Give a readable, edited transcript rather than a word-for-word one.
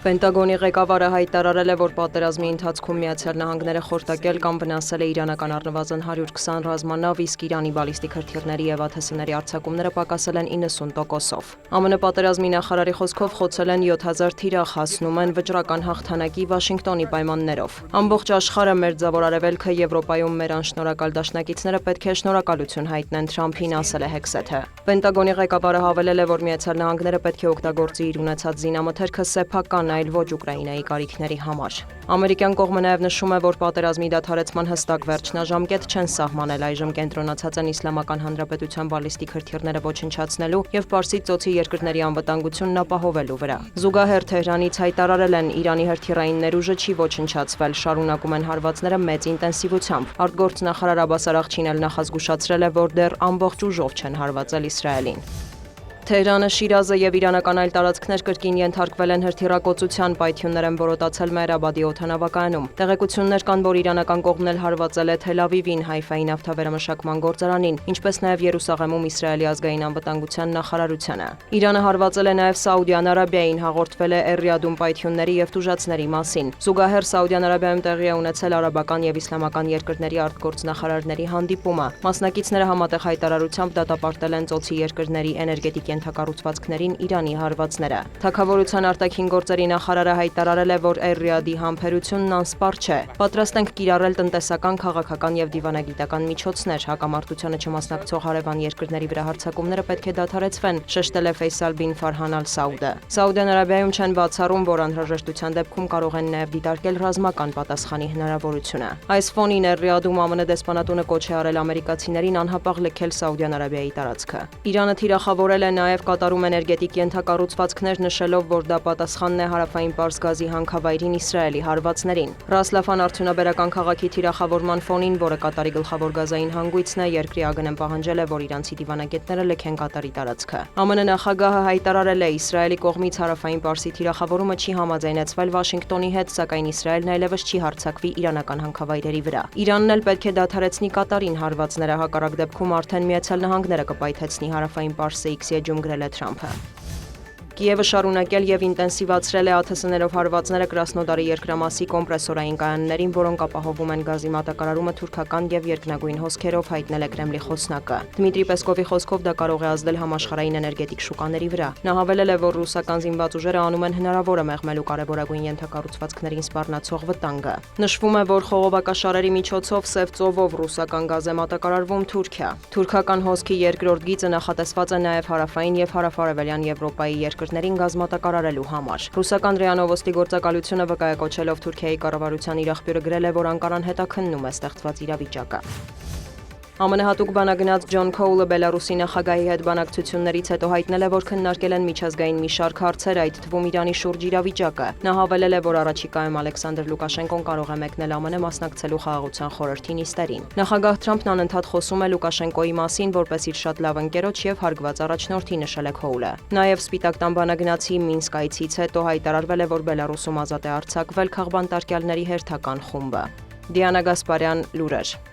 Պենտագոնի ղեկավարը հայտարարել է, որ պատերազմի ընթացքում Միացյալ Նահանգները խորտակել կամ վնասել է իրանական առնվազն 120 ռազմանավ, իսկ Իրանի բալիստիկ հրթիռների և ԱԹՍ-ների արձակումները պակասել են 90%-ով։ ԱՄՆ պատերազմի նախարարի խոսքով խոցել են 7000 թիրախ, հասնում են վճռական հաղթանակի Վաշինգտոնի պայմաններով։ Ամբողջ աշխարհը, Մերձավոր Արևելքը, Եվրոպայում մեր անշնորհակալ դաշնակիցները պետք է շնորհակալություն հայտնեն Թրամփին, ասել է Հեքսեթը։ Պենտագոնի ղեկավարը հավելել է, որ Միացյալ Նահանգները պետք է օգտագործի իր ունեցած զինամթերքը սեփական, այլ ոչ Ուկրաինայի կարիքների համար։ Ամերիկյան կողմը նաև նշում է, որ պատերազմի դադարեցման հստակ վերջնաժամկետ չեն սահմանել, այժմ կենտրոնացած են Իսլամական Հանրապետության բալիստիկ հրթիռները ոչնչացնելու և Պարսից ծոցի երկրների անվտանգությունն ապահովելու վրա։ Զուգահեռ Թեհրանից հայտարարել են, Իրանի հրթիռային ներուժը չի ոչնչացվել, շարունակում են հարվածները մեծ ինտենսիվությամբ։ Արտգործնախարար Աբբաս Արաղչին էլ նախազգուշացրել է, որ դեռ ամբողջ ուժով չեն հարվածել Իսրայելին։ Թեհրանը, Շիրազը և իրանական այլ տարածքներ կրկին ենթարկվել են հրթիռակոծության, պայթյուններ են որոտացել Մեհրաբադի օդանավակայանում։ Տեղեկություններ կան, որ իրանական կողմն էլ հարվածել է Թել Ավիվին, Հայֆայի նավթավերամշակման գործարանին, ինչպես նաև Երուսաղեմում Իսրայելի ազգային անվտանգության նախարարությանը։ Իրանը հարվածել է նաև Սաուդյան Արաբիային, հաղորդվել է Էռիադում պայթյունների և տուժածների մասին։ Զուգահեռ Սաուդյան Արաբիայում տեղի է ունեցել արաբական և իսլամական երկրների արտգործնախարարների հանդիպումը։ Մասնակիցները համատեղ հայտարարությամբ դատապարտել են ծոցի երկրների էներգետիկ ենթակառուցվածքներին Իրանի հարվածները։ Թագավորության արտաքին գործերի նախարարը հայտարարել է, որ Էռիադի համբերությունն անսպառ չէ։ Պատրաստ ենք կիրառել տնտեսական, քաղաքական և դիվանագիտական միջոցներ, հակամարտությանը չմասնակցող հարևան երկրների վրա հարձակումները պետք է դադարեցվեն, շեշտել է Ֆեյսալ բին Ֆարհան Ալ Սաուդը։ Սաուդյան Արաբիայում չեն բացառում, որ անհրաժեշտության դեպքում կարող են նաև դիտարկել ռազմական պատասխանի հնարավորությունը։ Այս ֆոնին Էռիադում ԱՄՆ դեսպանատունը կոչ է արել ամերիկացիներին անհապաղ լքել Սաուդյան Արաբիայի տարածքը։ Իրանը թիրախավորել է նաև կատարում էներգետիկ ենթակառուցվածքներ, նշելով, որ դա պատասխանն է հարավային Պարս գազի հանքավայրին Իսրայելի հարվածներին։ Ռասլաֆան արդյունաբերական քաղաքի թիրախավորման ֆոնին, որը Կատարի գլխավոր գազային հանգույցն է, երկրի ԱԳՆ-ն պահանջել է, որ իրանցի դիվանագետները լքեն Կատարի տարածքը։ ԱՄՆ նախագահը հայտարարել է, Իսրայելի կողմից հարավային Պարսի թիրախավորումը չի համաձայնեցվել Վաշինգտոնի հետ, սակայն Իսրայելն այլևս չի հարձակվի իրանական հանքավայրերի վրա։ Իրանն էլ պետք է դադարեցնի Կատարին հարվածները, հակառակ դեպքում արդեն Միացյալ Նահանգները կպայթեցնի հարավային Պարսը, X էջում գրել է Թրամփը։ Կիևը շարունակել և ինտենսիվացրել է ԱԹՍ-ներով հարվածները Կրասնոդարի երկրամասի կոմպրեսորային կայաններին, որոնք ապահովում են գազի մատակարարումը թուրքական և երկնագույն հոսքերով, հայտնել է Կրեմլի խոսնակը։ Դմիտրի Պեսկովի խոսքով դա կարող է ազդել համաշխարհային էներգետիկ շուկաների վրա։ Նա հավելել է, որ ռուսական զինված ուժերը անում են հնարավորը մեղմելու կարևորագույն ենթակառուցվածքներին սպառնացող վտանգը։ Նշվում է, որ խողովակաշարերի միջոցով Սև ծովով ռուսական գազ է մատակարարվում Թուրքիա։ Թուրքական հոսքի երկրորդ գիծը նախատեսված է նաև հարավային և հարավարևելյան Եվրոպայի երկրներին գազ մատակարարելու համար։ Ռուսական ՌԻԱ Նովոստի գործակալությունը վկայակոչելով Թուրքիայի կառավարության իր աղբյուրը գրել է, որ Անկարան հետաքննում է ստեղծված իրավիճակը։ ԱՄՆ հատուկ բանագնաց Ջոն Քոուլը Բելարուսի նախագահի հետ բանակցություններից հետո հայտնել է, որ քննարկել են միջազգային մի շարք հարցեր, այդ թվում Իրանի շուրջ իրավիճակը։ Նա հավելել է, որ առաջիկայում Ալեքսանդր Լուկաշենկոն կարող է մեկնել ԱՄՆ մասնակցելու խաղաղության խորհրդի նիստերին։ Նախագահ Թրամփն անընդհատ խոսում է Լուկաշենկոյի մասին, որպես իր շատ լավ ընկերոջ և հարգված առաջնորդի, նշել է Քոուլը։ Նաև Սպիտակ տան բանագնացի Մինսկ այցից հետո հայտարարվել է, որ Բելարուսում ազատ է արձակվել քաղբանտարկյալների հերթական խումբը։ Դիանա Գասպարյան, լուրեր։